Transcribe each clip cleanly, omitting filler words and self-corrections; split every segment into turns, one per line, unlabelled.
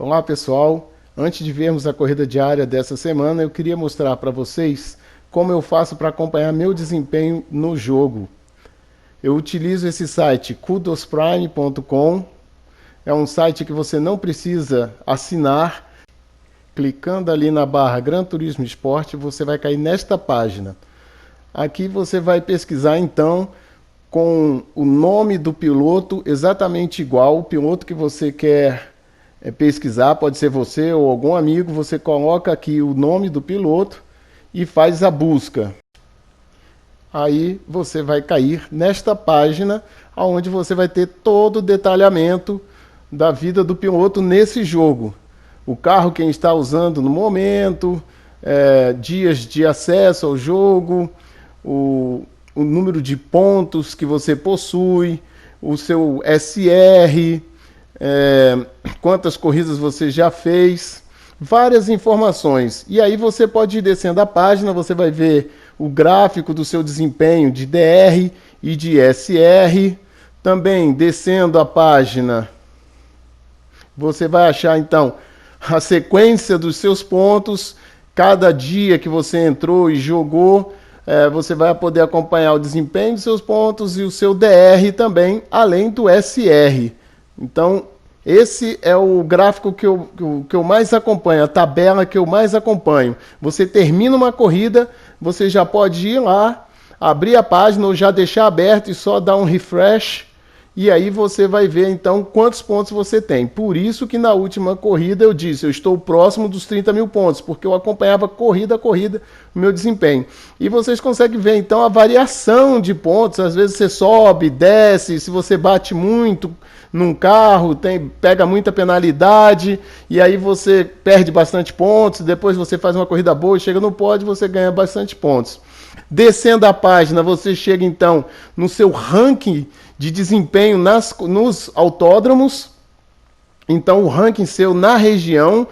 Olá pessoal, antes de vermos a corrida diária dessa semana, eu queria mostrar para vocês como eu faço para acompanhar meu desempenho no jogo. Eu utilizo esse site kudosprime.com, é um site que você não precisa assinar. Clicando ali na barra Gran Turismo Esporte, você vai cair nesta página. Aqui você vai pesquisar então com o nome do piloto exatamente igual, o piloto que você quer pesquisar, pode ser você ou algum amigo, você coloca aqui o nome do piloto e faz a busca. Aí você vai cair nesta página, onde você vai ter todo o detalhamento da vida do piloto nesse jogo. O carro que está usando no momento, dias de acesso ao jogo, o número de pontos que você possui, o seu SR, quantas corridas você já fez, várias informações. E aí você pode ir descendo a página, você vai ver o gráfico do seu desempenho de DR e de SR. Também descendo a página, você vai achar então a sequência dos seus pontos, cada dia que você entrou e jogou, você vai poder acompanhar o desempenho dos seus pontos e o seu DR também, além do SR. Então, esse é o gráfico que eu mais acompanho, a tabela que eu mais acompanho. Você termina uma corrida, você já pode ir lá, abrir a página ou já deixar aberto e só dar um refresh. E aí você vai ver então quantos pontos você tem. Por isso que na última corrida eu disse, eu estou próximo dos 30 mil pontos, porque eu acompanhava corrida a corrida o meu desempenho. E vocês conseguem ver então a variação de pontos, às vezes você sobe, desce, se você bate muito num carro, pega muita penalidade, e aí você perde bastante pontos, depois você faz uma corrida boa e chega no pódio, você ganha bastante pontos. Descendo a página, você chega então no seu ranking de desempenho nos autódromos. Então o ranking seu na região,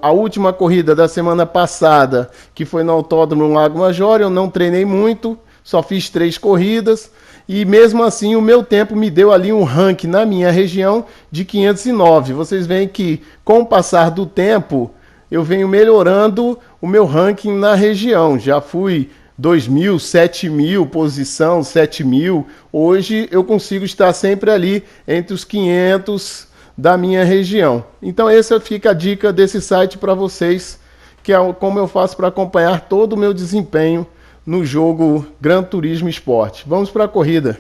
a última corrida da semana passada, que foi no Autódromo Lago Major, eu não treinei muito, só fiz 3 corridas, e mesmo assim o meu tempo me deu ali um ranking na minha região de 509. Vocês veem que com o passar do tempo, eu venho melhorando o meu ranking na região. Já fui 2.000, 7.000, posição 7.000. Hoje eu consigo estar sempre ali entre os 500 da minha região. Então essa fica a dica desse site para vocês, que é como eu faço para acompanhar todo o meu desempenho no jogo Gran Turismo Esporte. Vamos para a corrida.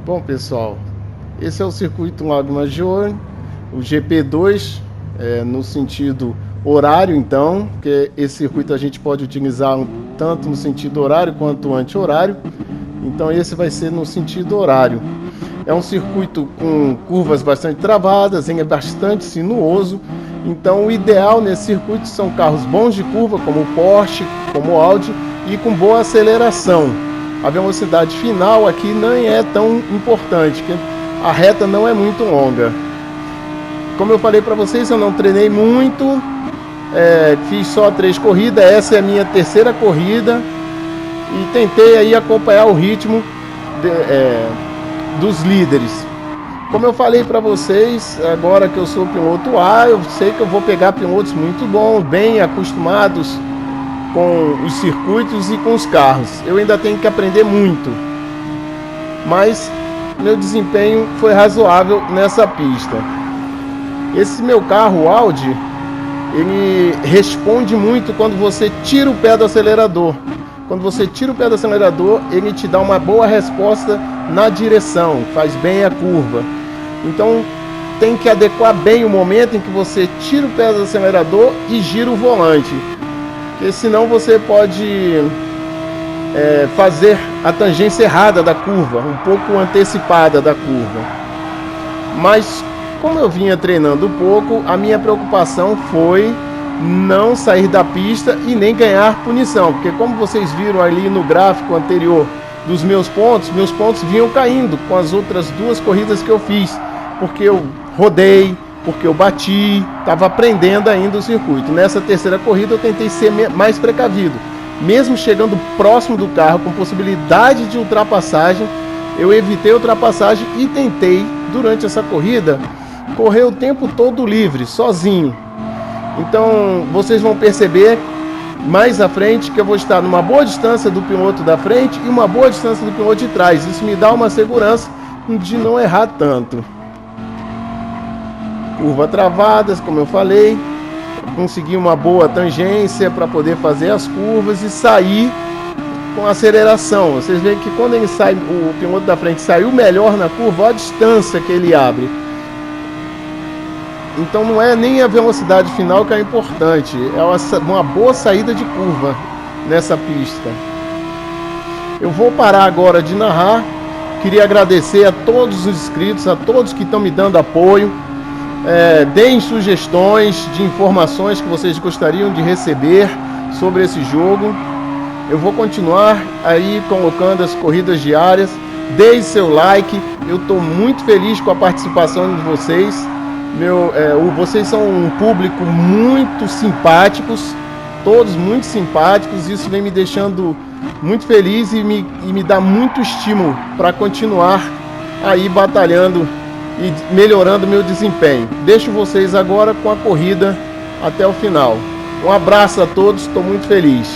Bom pessoal, esse é o circuito Lago Major, o GP2, no sentido horário então, porque esse circuito a gente pode utilizar tanto no sentido horário quanto anti-horário. Então esse vai ser no sentido horário. É um circuito com curvas bastante travadas, é bastante sinuoso. Então o ideal nesse circuito são carros bons de curva, como o Porsche, como o Audi, e com boa aceleração. A velocidade final aqui não é tão importante, porque a reta não é muito longa. Como eu falei para vocês, eu não treinei muito, fiz só 3 corridas, essa é a minha terceira corrida, e tentei aí acompanhar o ritmo dos líderes. Como eu falei para vocês, agora que eu sou piloto A, eu sei que eu vou pegar pilotos muito bons, bem acostumados com os circuitos e com os carros. Eu ainda tenho que aprender muito, mas meu desempenho foi razoável nessa pista. Esse meu carro Audi, ele responde muito quando você tira o pé do acelerador. Quando você tira o pé do acelerador, ele te dá uma boa resposta na direção, faz bem a curva. Então tem que adequar bem o momento em que você tira o pé do acelerador e gira o volante, porque senão você pode fazer a tangência errada da curva, um pouco antecipada da curva. Mas como eu vinha treinando pouco, a minha preocupação foi não sair da pista e nem ganhar punição, porque como vocês viram ali no gráfico anterior dos meus pontos vinham caindo com as outras 2 corridas que eu fiz, porque eu rodei, porque eu bati, estava aprendendo ainda o circuito. Nessa terceira corrida eu tentei ser mais precavido, mesmo chegando próximo do carro, com possibilidade de ultrapassagem, eu evitei a ultrapassagem e tentei, durante essa corrida, correr o tempo todo livre, sozinho. Então vocês vão perceber mais à frente que eu vou estar numa boa distância do piloto da frente e uma boa distância do piloto de trás. Isso me dá uma segurança de não errar tanto. Curva travadas, como eu falei, consegui uma boa tangência para poder fazer as curvas e sair com aceleração. Vocês veem que quando ele sai, o piloto da frente saiu melhor na curva, olha a distância que ele abre. Então não é nem a velocidade final que é importante, é uma boa saída de curva nessa pista. Eu vou parar agora de narrar. Queria agradecer a todos os inscritos, a todos que estão me dando apoio. Deem sugestões de informações que vocês gostariam de receber sobre esse jogo. Eu vou continuar aí colocando as corridas diárias. Deixe seu like, eu estou muito feliz com a participação de vocês. Vocês são um público muito simpáticos, todos muito simpáticos. Isso vem me deixando muito feliz e me dá muito estímulo para continuar aí batalhando e melhorando meu desempenho. Deixo vocês agora com a corrida até o final. Um abraço a todos, estou muito feliz.